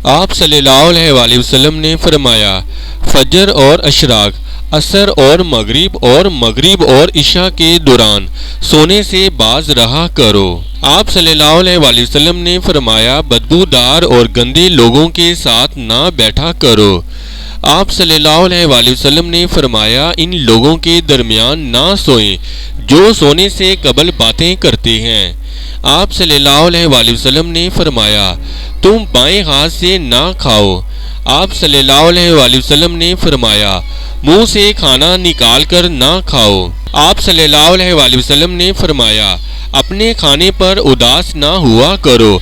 آپ صلی اللہ علیہ وآلہ وسلم نے فرمایا، فجر اور اشراق، عصر اور مغرب اور عشاء کے دوران سونے سے باز رہا کرو۔ آپ صلی اللہ علیہ وآلہ وسلم نے فرمایا، بدبودار اور گندے لوگوں کے ساتھ نہ بیٹھا کرو۔ آپ صلی اللہ علیہ وآلہ وسلم نے فرمایا، ان لوگوں کے درمیان نہ سوئیں جو سونے سے قبل باتیں کرتے ہیں۔ آپ صلی اللہ علیہ وآلہ وسلم نے فرمایا، تم بائیں ہاتھ سے نہ کھاؤ۔ آپ صلی اللہ علیہ وآلہ وسلم نے فرمایا، منہ سے کھانا نکال کر نہ کھاؤ۔ آپ صلی اللہ علیہ وآلہ وسلم نے فرمایا، اپنے کھانے پر اداس نہ ہوا کرو،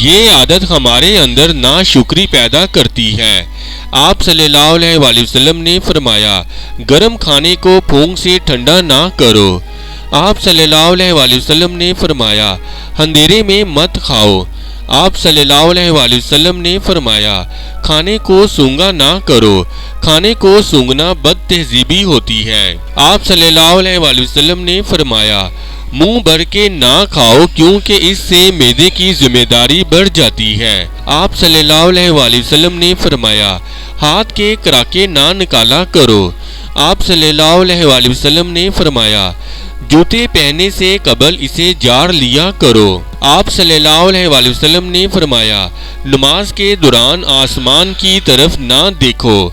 یہ عادت ہمارے اندر ناشکری پیدا کرتی ہے۔ آپ صلی اللہ علیہ وآلہ وسلم نے فرمایا، گرم کھانے کو پھونک سے ٹھنڈا نہ کرو۔ آپ صلی اللہ علیہ وآلہ وسلم نے فرمایا، اندھیرے میں مت کھاؤ۔ آپ صلی اللہ علیہ وآلہ وسلم نے فرمایا، کھانے کو سونگا نہ کرو، کھانے کو سونگنا بد تہذیبی ہوتی ہے۔ آپ صلی اللہ علیہ وآلہ وسلم نے فرمایا، منہ بھر کے نہ کھاؤ کیونکہ اس سے معدے کی ذمہ داری بڑھ جاتی ہے۔ آپ صلی اللہ علیہ وآلہ وسلم نے فرمایا، ہاتھ کے کراکے نہ نکالا کرو۔ آپ صلی اللہ علیہ وآلہ وسلم نے فرمایا، جوتے پہننے سے قبل اسے جاڑ لیا کرو۔ آپ صلی اللہ علیہ وآلہ وسلم نے فرمایا، نماز کے دوران آسمان کی طرف نہ دیکھو۔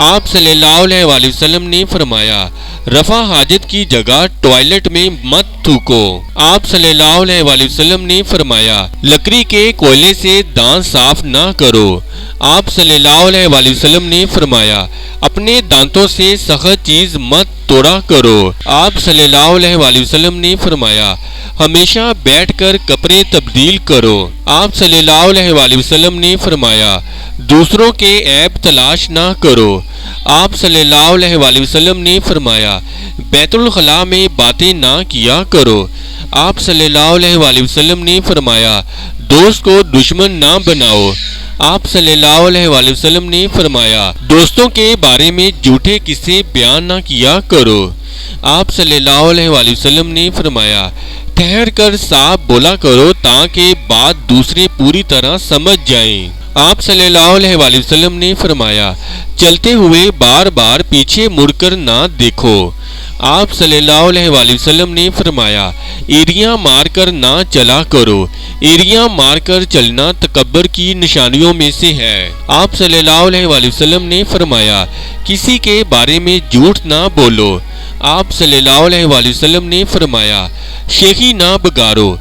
آپ صلی اللہ علیہ وآلہ وسلم نے فرمایا، رفع حاجت کی جگہ ٹوائلٹ میں مت تھوکو۔ آپ صلی اللہ علیہ وآلہ وسلم نے فرمایا، لکڑی کے کوئلے سے دانت صاف نہ کرو۔ آپ صلی اللہ علیہ وآلہ وسلم نے فرمایا، اپنے دانتوں سے سخت چیز مت توڑا کرو۔ آپ صلی اللہ علیہ وآلہ وسلم نے فرمایا، ہمیشہ بیٹھ کر کپڑے تبدیل کرو۔ آپ صلی اللہ علیہ وآلہ وسلم نے فرمایا، دوسروں کے عیب تلاش نہ کرو۔ آپ صلی اللہ علیہ وآلہ وسلم نے فرمایا، بیت الخلاء میں باتیں نہ کیا کرو۔ آپ صلی اللہ علیہ وآلہ وسلم نے فرمایا، دوست کو دشمن نہ بناؤ۔ آپ صلی اللہ علیہ وآلہ وسلم نے فرمایا، دوستوں کے بارے میں جھوٹے قصے بیان نہ کیا کرو۔ آپ صلی اللہ علیہ وآلہ وسلم نے فرمایا، ٹھہر کر صاف بولا کرو تاکہ بات دوسرے پوری طرح سمجھ جائیں۔ آپ صلی اللہ علیہ وآلہ وسلم نے فرمایا، چلتے ہوئے بار بار پیچھے مڑ کر نہ دیکھو۔ آپ صلی اللہ علیہ وآلہ وسلم نے فرمایا، ایڑیاں مار کر نہ چلا کرو، ایڑیاں مار کر چلنا تکبر کی نشانیوں میں سے ہے۔ آپ صلی اللہ علیہ وآلہ وسلم نے فرمایا، کسی کے بارے میں جھوٹ نہ بولو۔ آپ صلی اللہ علیہ وآلہ وسلم نے فرمایا، شیخی نہ بگاڑو۔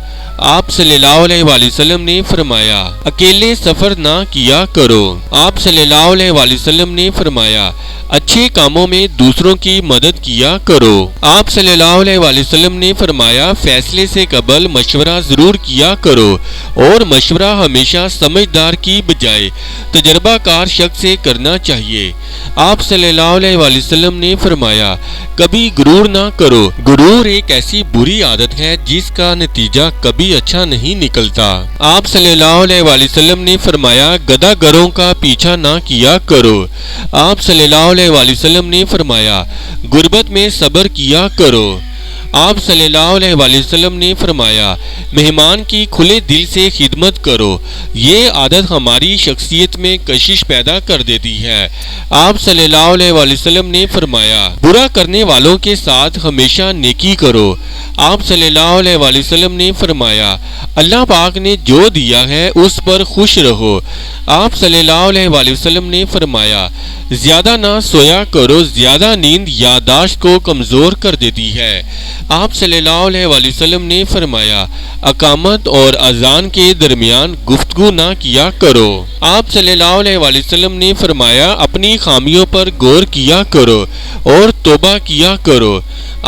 آپ صلی اللہ علیہ وآلہ وسلم نے فرمایا، اکیلے سفر نہ کیا کرو۔ آپ صلی اللہ علیہ وآلہ وسلم نے فرمایا، اچھے کاموں میں دوسروں کی مدد کیا کرو۔ آپ صلی اللہ علیہ وآلہ وسلم نے فرمایا، فیصلے سے قبل مشورہ ضرور کیا کرو اور مشورہ ہمیشہ سمجھدار کی بجائے تجربہ کار شخص سے کرنا چاہیے۔ آپ صلی اللہ علیہ وآلہ وسلم نے فرمایا، کبھی غرور نہ کرو، غرور ایک ایسی بری عادت ہے جس کا نتیجہ کبھی اچھا نہیں نکلتا۔ آپ صلی اللہ علیہ وآلہ وسلم نے فرمایا، گدھا گروں کا پیچھا نہ کیا کرو۔ آپ صلی اللہ علیہ وآلہ وسلم نے فرمایا، غربت میں صبر کیا کرو۔ آپ صلی اللہ علیہ وآلہ وسلم نے فرمایا، مہمان کی کھلے دل سے خدمت کرو، یہ عادت ہماری شخصیت میں کشش پیدا کر دیتی ہے۔ آپ صلی اللہ علیہ وآلہ وسلم نے فرمایا، برا کرنے والوں کے ساتھ ہمیشہ نیکی کرو۔ آپ صلی اللہ علیہ وآلہ وسلم نے فرمایا، اللہ پاک نے جو دیا ہے اس پر خوش رہو۔ آپ صلی اللہ علیہ وآلہ وسلم نے فرمایا، زیادہ نہ سویا کرو، زیادہ نیند یادداشت کو کمزور کر دیتی ہے۔ آپ صلی اللہ علیہ وآلہ وسلم نے فرمایا، اقامت اور اذان کے درمیان گفتگو نہ کیا کرو۔ آپ صلی اللہ علیہ وآلہ وسلم نے فرمایا، اپنی خامیوں پر غور کیا کرو اور توبہ کیا کرو۔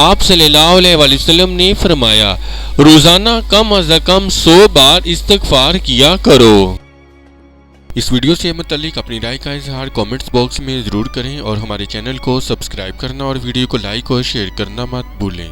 آپ صلی اللہ علیہ وآلہ وسلم نے فرمایا، روزانہ کم از کم 100 بار استغفار کیا کرو۔ اس ویڈیو سے متعلق اپنی رائے کا اظہار کامنٹس باکس میں ضرور کریں اور ہمارے چینل کو سبسکرائب کرنا اور ویڈیو کو لائک اور شیئر کرنا مت بھولیں۔